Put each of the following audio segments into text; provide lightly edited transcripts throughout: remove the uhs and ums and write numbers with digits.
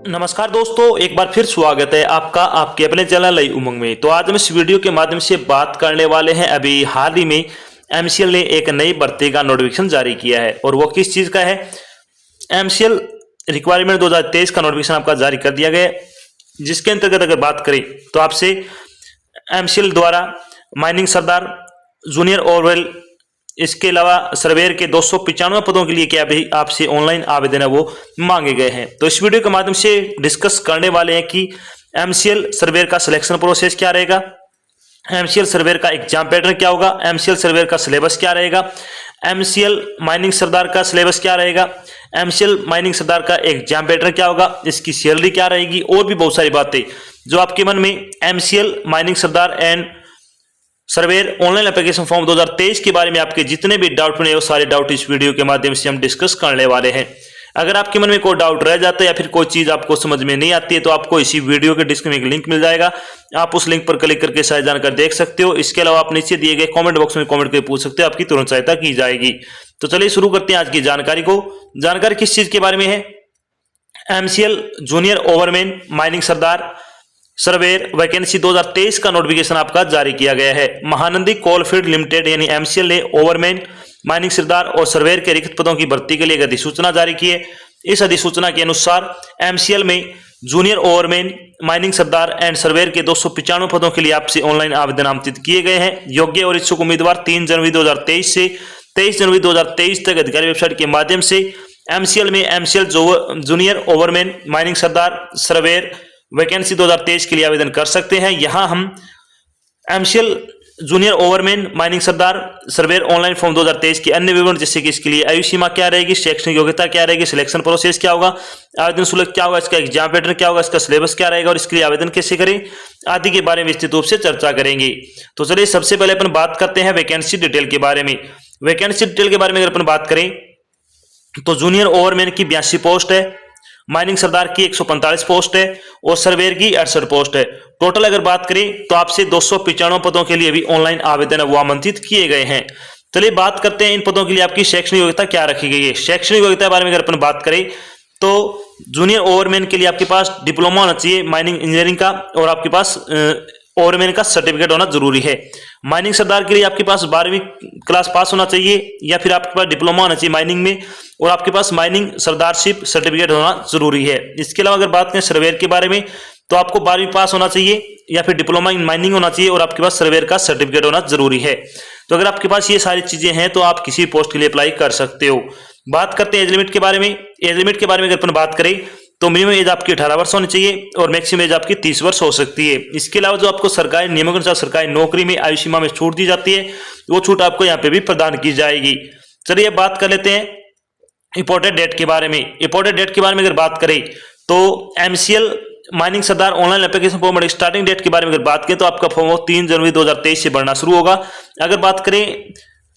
नमस्कार दोस्तों, एक बार फिर स्वागत है आपका आपके अपने चैनल नई उमंग में। तो आज हम इस वीडियो के माध्यम से बात करने वाले हैं। अभी हाल ही में एमसीएल ने एक नई भर्ती का नोटिफिकेशन जारी किया है और वो किस चीज़ का है। एमसीएल रिक्वायरमेंट 2023 का नोटिफिकेशन आपका जारी कर दिया गया है, जिसके अंतर्गत अगर बात करें तो आपसे एमसीएल द्वारा माइनिंग सरदार, जूनियर ओवरवेल, इसके अलावा सर्वेयर के 295 पदों के लिए क्या भी आपसे ऑनलाइन आवेदन है वो मांगे गए हैं। तो इस वीडियो के माध्यम से डिस्कस करने वाले हैं कि एमसीएल सर्वेयर का सिलेक्शन प्रोसेस क्या रहेगा, एमसीएल सर्वेयर का एग्जाम पैटर्न क्या होगा, एमसीएल सर्वेयर का सिलेबस क्या रहेगा, एमसीएल माइनिंग सरदार का सिलेबस क्या रहेगा, एमसीएल माइनिंग सरदार का एग्जाम पैटर्न क्या होगा, इसकी सैलरी क्या रहेगी और भी बहुत सारी बातें जो आपके मन में एमसीएल माइनिंग सरदार and surveyor online application form 2023 के बारे में आपके जितने भी डाउट बने वो सारे डाउट इस वीडियो के माध्यम से हम डिस्कस करने वाले हैं। अगर आपके मन में कोई डाउट रह जाता है या फिर कोई चीज आपको समझ में नहीं आती है तो आपको इसी वीडियो के डिस्क्रिप्शन में एक लिंक मिल जाएगा, आप उस लिंक पर क्लिक करके सारी जानकारी देख सकते हो। इसके अलावा आप नीचे दिए गए कमेंट बॉक्स में कमेंट करके पूछ सकते हो, आपकी तुरंत सहायता की जाएगी। तो चलिए शुरू करते हैं आज की जानकारी को। जानकारी किस चीज के बारे में है। एमसीएल जूनियर ओवरमैन माइनिंग सरदार सर्वेयर वैकेंसी 2023 का नोटिफिकेशन आपका जारी किया गया है। महानंदी कोलफील्ड लिमिटेड यानी एमसीएल ने ओवरमैन, माइनिंग सरदार और सर्वेयर के रिक्त पदों की भर्ती के लिए एक अधिसूचना जारी की है। इस अधिसूचना के अनुसार एमसीएल में जूनियर ओवरमैन, माइनिंग सरदार एंड सर्वेयर के 295 पदों के लिए आपसे ऑनलाइन आवेदन आमंत्रित किए गए हैं। योग्य और इच्छुक उम्मीदवार 3 जनवरी 2023 से 23 जनवरी 2023 तक अधिकारी वेबसाइट के माध्यम से एमसीएल में एमसीएल जूनियर ओवरमैन, माइनिंग सरदार, सर्वेयर वैकेंसी 2023 के लिए आवेदन कर सकते हैं। यहां हम एमसीएल जूनियर ओवरमैन, माइनिंग सरदार, सर्वेयर ऑनलाइन फॉर्म 2023 के अन्य विवरण जैसे कि इसके लिए आयु सीमा क्या रहेगी, शैक्षणिक योग्यता क्या रहेगी, सिलेक्शन प्रोसेस क्या होगा, आवेदन शुल्क क्या होगा, इसका एग्जाम पैटर्न क्या होगा, इसका सिलेबस क्या रहेगा और इसके लिए आवेदन कैसे करें आदि के बारे में विस्तृत रूप से चर्चा करेंगे। तो चलिए सबसे पहले अपन बात करते हैं वैकेंसी डिटेल के बारे में। वैकेंसी डिटेल के बारे में अगर अपन बात करें तो जूनियर ओवरमैन की 82 पोस्ट है, माइनिंग सरदार की 145 पोस्ट है और सर्वेयर की 68 पोस्ट है। टोटल अगर बात करें तो आपसे 295 पदों के लिए भी ऑनलाइन आवेदन है वो आमंत्रित किए गए हैं। चलिए बात करते हैं इन पदों के लिए आपकी शैक्षणिक योग्यता क्या रखी गई है। शैक्षणिक योग्यता के बारे में अगर अपन बात करें तो जूनियर ओवरमैन के लिए आपके पास डिप्लोमा होना चाहिए माइनिंग इंजीनियरिंग का और आपके पास ओवरमैन का सर्टिफिकेट होना जरूरी है। माइनिंग सरदार के लिए आपके पास 12वीं क्लास पास होना चाहिए या फिर आपके पास डिप्लोमा होना चाहिए माइनिंग में और आपके पास माइनिंग सरदारशिप सर्टिफिकेट होना जरूरी है। इसके अलावा अगर बात करें सर्वेयर के बारे में तो आपको 12वीं पास होना चाहिए या फिर डिप्लोमा इन माइनिंग होना चाहिए और आपके पास सर्वेयर का सर्टिफिकेट होना जरूरी है। तो अगर आपके पास ये सारी चीजें हैं तो आप किसी पोस्ट के लिए अप्लाई कर सकते हो। बात करते हैं एज लिमिट के बारे में। एज लिमिट के बारे में अगर अपन बात करें तो मिनिमम एज आपकी 18 वर्ष होनी चाहिए और मैक्सिमम एज आपकी 30 वर्ष हो सकती है। इसके अलावा जो आपको सरकारी नियमों के अनुसार सरकारी नौकरी में आयु सीमा में छूट दी जाती है वो छूट आपको यहाँ पे भी प्रदान की जाएगी। चलिए बात कर लेते हैं इंपॉर्टेंट डेट के बारे में। इंपॉर्टेंट डेट के बारे में अगर बात करें तो एमसीएल माइनिंग सरदार online application form starting date के बारे में अगर बात करें तो आपका फॉर्म 3 जनवरी 2023 से भरना शुरू होगा। अगर बात करें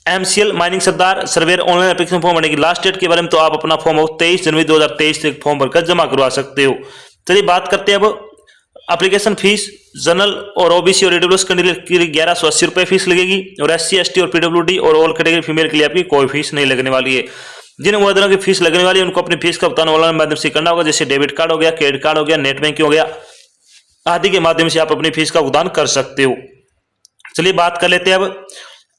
एमसीएल माइनिंग सरदार सर्वेयर ऑनलाइन एप्लीकेशन फॉर्म भरने की लास्ट डेट के बारे में तो आप अपना फॉर्म 23 जनवरी 2023 तक फॉर्म भरकर जमा करवा सकते हो। चलिए बात करते हैं अब एप्लीकेशन फीस। जनरल और ओबीसी और ईडब्ल्यूएस कैंडिडेट के लिए 1180 रुपये फीस लगेगी और एससी, एसटी और पीडब्ल्यूडी और ऑल कैटेगरी फीमेल के लिए आपकी कोई फीस नहीं लगने वाली है। जिन उम्मीदवारों की फीस लगने वाली है उनको अपनी फीस का भुगतान ऑनलाइन माध्यम से करना होगा, जैसे डेबिट कार्ड हो गया, क्रेडिट कार्ड हो गया, नेट बैंकिंग हो गया आदि के माध्यम से आप अपनी फीस का भुगतान कर सकते हो। चलिए बात कर लेते हैं अब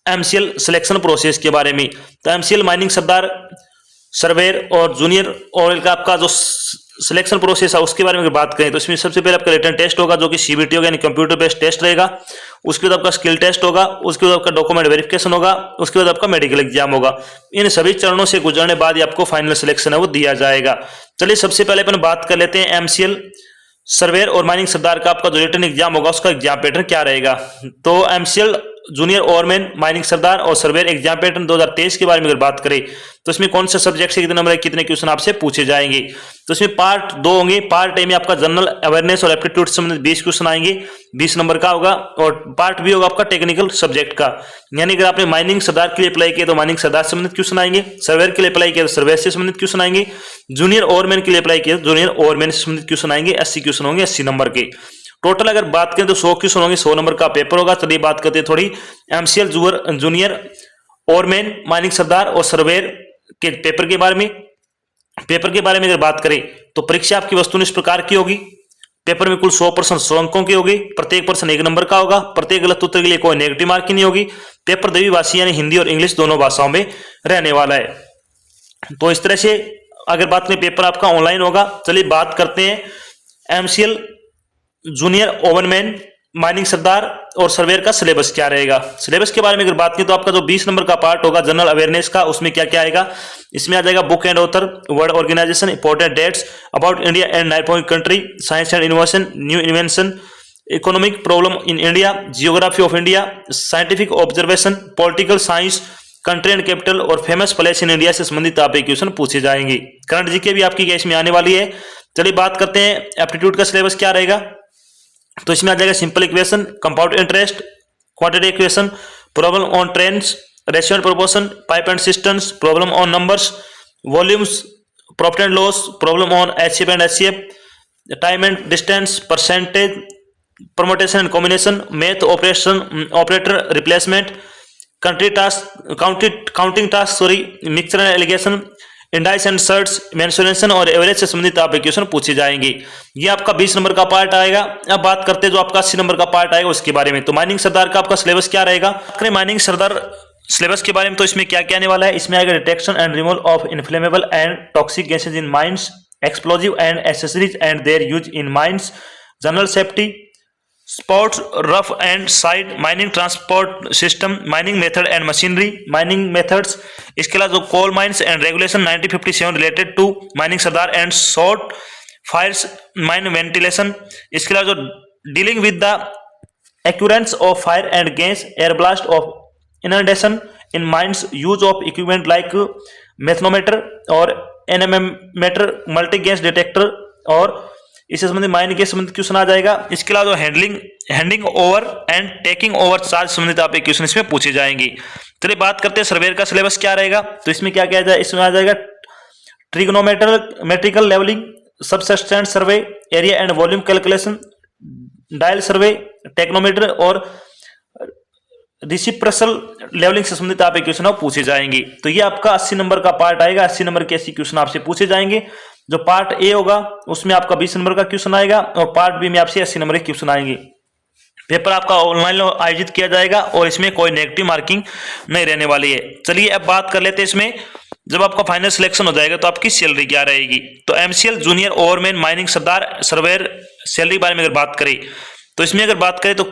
एमसीएल सिलेक्शन प्रोसेस के बारे में। तो एमसीएल माइनिंग सरदार, सर्वेयर और जूनियर ओवरऑल का आपका जो सिलेक्शन प्रोसेस है उसके बारे में अगर बात करें तो इसमें सबसे पहले आपका रिटन टेस्ट होगा जो कि सीबीटी होगा यानी कंप्यूटर बेस्ड टेस्ट रहेगा। उसके बाद आपका स्किल टेस्ट होगा, उसके बाद आपका डॉक्यूमेंट वेरिफिकेशन होगा, उसके बाद आपका मेडिकल एग्जाम होगा। इन सभी चरणों से गुजरने बाद ही आपको फाइनल सिलेक्शन है वो दिया जाएगा। चलिए सबसे पहले अपन बात कर लेते हैं एमसीएल सर्वेयर और माइनिंग सरदार का आपका जो रिटन एग्जाम होगा उसका एग्जाम पैटर्न क्या रहेगा। तो एमसीएल जूनियर ओवरमैन, माइनिंग सरदार और सर्वेयर एग्जाम पैटर्न 2023 के बारे में अगर बात करें तो इसमें कौन से सब्जेक्ट से कितने नंबर कितने क्वेश्चन आपसे पूछे जाएंगे। तो इसमें पार्ट 2 होंगे। पार्ट ए में आपका जनरल अवेयरनेस और एप्टीट्यूड से संबंधित 20 क्वेश्चन आएंगे, 20 नंबर का होगा और पार्ट बी होगा आपका टेक्निकल सब्जेक्ट का। यानी अगर आपने माइनिंग सरदार के लिए अप्लाई किया तो माइनिंग सरदार से संबंधित क्वेश्चन आएंगे, सर्वेयर के लिए अप्लाई किया तो सर्वेयर से संबंधित क्वेश्चन आएंगे, जूनियर ओवरमैन के लिए अप्लाई किया तो जूनियर ओवरमैन से संबंधित क्वेश्चन आएंगे। 80 क्वेश्चन होंगे 80 नंबर के। टोटल अगर बात करें तो 100 क्वेश्चन होंगे, 100 नंबर का पेपर होगा। चलिए बात करते हैं थोड़ी एमसीएल जूनियर ओवरमैन, माइनिंग सरदार और सर्वेयर के पेपर के बारे में। पेपर के बारे में अगर बात करें तो परीक्षा आपकी वस्तुनिष्ठ इस प्रकार की होगी। पेपर में कुल 100% 100 अंकों की होगी, प्रत्येक प्रश्न 1 नंबर का होगा, प्रत्येक गलत उत्तर के लिए कोई नेगेटिव मार्किंग नहीं होगी। पेपर द्विभाषी यानी हिंदी और इंग्लिश दोनों भाषाओं में रहने वाला है। तो इस तरह से अगर बात करें पेपर आपका ऑनलाइन होगा। चलिए बात करते हैं एमसीएल जूनियर ओवरमैन माइनिंग सरदार और सर्वेयर का सिलेबस क्या रहेगा। सिलेबस के बारे में अगर बात करें तो आपका जो 20 नंबर का पार्ट होगा जनरल अवेयरनेस का, उसमें क्या क्या आएगा, इसमें आ जाएगा book and author, world organisation, important dates about India and neighbour country, science and innovation, new invention, economic problem in India, geography of India, scientific observation, political science, country and capital और famous place in India से संबंधित आप question पूछे जाएंगे। Current GK भी आपकी case में आने वाली है। चलिए बात करते हैं एप्टीट्यूड का सिलेबस क्या रहेगा। तो इसमें आ जाएगा simple equation, compound interest, quantity equation, problem on trends, ratio and proportion, pipe and systems, problem on numbers, volumes, profit and loss, problem on HCF and HCF, time and distance, percentage, permutation and combination, math operation, operator replacement, country task, counting task, mixture and alligation, indices and surds, mensuration और average से संबंधित आप question पूछे जाएंगे। ये आपका 20 number का part आएगा। अब बात करते हैं जो आपका 80 नंबर का पार्ट आएगा उसके बारे में। तो माइनिंग सरदार का आपका सिलेबस क्या रहेगा। माइनिंग सरदार सिलेबस के बारे में तो इसमें क्या क्या आने वाला है। इसमें आएगा detection and removal of inflammable and toxic gases in mines, explosive and accessories and their use in mines, general safety, sports, rough and side, mining transport system, mining method and machinery, mining methods. इसके अलावा जो coal mines and regulation 1957 related to mining सरदार and short firers mine ventilation. इसके अलावा जो dealing with the occurrence of fire and gas, air blast of inundation in mines, use of equipment like methanometer और anemometer, multi gas detector और इससे संबंधित mine के संबंधित क्वेश्चन आ जाएगा। इसके अलावा जो handing over and taking over charge संबंधित आप क्वेश्चन इसमें पूछे जाएंगे। चलिए बात करते हैं सर्वेयर का सिलेबस क्या रहेगा। तो इसमें क्या क्या जाए, इसमें आ जाएगा trigonometrical levelling, subsistent survey, area and volume calculation, dial survey, tacheometer और रिसिप्रोकल लेवलिंग से संबंधित आप क्वेश्चन पूछे जाएंगे। तो ये आपका 80 नंबर का पार्ट आएगा। 80 नंबर के ऐसे क्वेश्चन आपसे पूछे जाएंगे। जो पार्ट ए होगा उसमें आपका 20 नंबर का क्वेश्चन आएगा और पार्ट बी में आपसे 80 नंबर के क्वेश्चन आएंगे। पेपर आपका ऑनलाइन आयोजित किया जाएगा और इसमें कोई नेगेटिव मार्किंग नहीं रहने वाली है। चलिए अब बात कर लेते हैं इसमें जब आपका फाइनल सिलेक्शन हो जाएगा तो आपकी सैलरी क्या रहेगी। तो एमसीएल जूनियर ओवरमैन माइनिंग सरदार सर्वेयर सैलरी के बारे में अगर बात करें तो इसमें अगर बात करें तो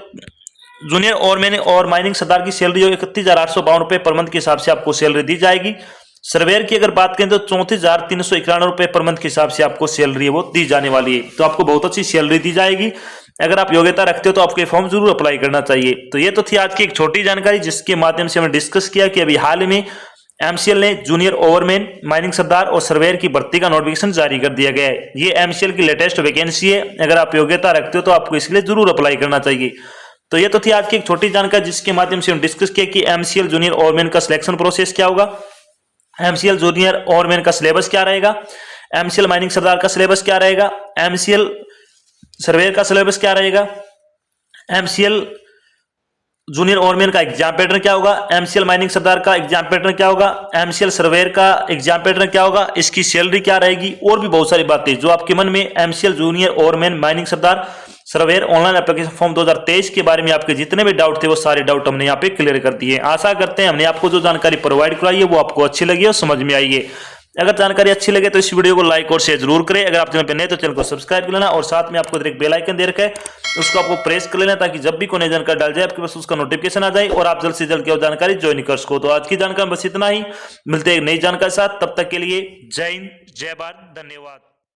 जूनियर ओवरमैन और माइनिंग सरदार की सैलरी जो 31,852 रुपए पर मंथ के हिसाब से आपको सैलरी दी जाएगी। सर्वेयर की अगर बात करें तो 34,391 रुपए पर मंथ के हिसाब से आपको सैलरी है वो दी जाने वाली है। तो आपको बहुत अच्छी सैलरी दी जाएगी। अगर आप योग्यता रखते हो तो आपको फॉर्म जरूर अप्लाई करना चाहिए। तो ये तो थी आज की एक छोटी जानकारी जिसके माध्यम से हमने डिस्कस किया कि अभी हाल में एमसीएल ने जूनियर ओवरमैन माइनिंग सरदार और सर्वेयर की भर्ती का नोटिफिकेशन जारी कर दिया गया है। ये एमसीएल की लेटेस्ट वैकेंसी है। अगर आप योग्यता रखते हो तो आपको इसके लिए जरूर अप्लाई करना चाहिए। तो ये तो थी आज की एक छोटी जानकारी जिसके माध्यम से हम डिस्कस किया कि एमसीएल जूनियर ओवरमैन का सिलेक्शन प्रोसेस क्या होगा, एमसीएल जूनियर ओवरमैन का सिलेबस क्या रहेगा, एमसीएल माइनिंग सरदार का सिलेबस क्या रहेगा, एमसीएल सर्वेयर का सिलेबस क्या रहेगा, एमसीएल जूनियर ओवरमैन का एग्जाम पैटर्न क्या होगा, एमसीएल माइनिंग सरदार का एग्जाम पैटर्न क्या होगा, एमसीएल सर्वेयर का एग्जाम पैटर्न क्या होगा, इसकी सैलरी क्या रहेगी और भी बहुत सारी बातें जो आपके मन में एमसीएल जूनियर ओवरमैन माइनिंग सरदार सर्वेयर ऑनलाइन एप्लीकेशन फॉर्म 2023 के बारे में आपके जितने भी डाउट थे वो सारे डाउट हमने यहाँ पे क्लियर कर दिए। आशा करते हैं हमने आपको जो जानकारी प्रोवाइड कराई है वो आपको अच्छी लगी और समझ में आई है। अगर जानकारी अच्छी लगे तो इस वीडियो को लाइक और शेयर जरूर करें। अगर आप चैनल पे नए तो चैनल को सब्सक्राइब कर लेना और साथ में आपको एक बेल आइकन दे रखा है उसको आपको प्रेस कर लेना ताकि जब भी कोई नई जानकारी डाल जाए आपके पास उसका नोटिफिकेशन आ जाए और आप जल्द से जल्द की जानकारी ज्वाइन कर सको। तो आज की जानकारी बस इतना ही, मिलते हैं एक नई जानकारी के साथ। तब तक के लिए जय हिंद, जय भारत, धन्यवाद।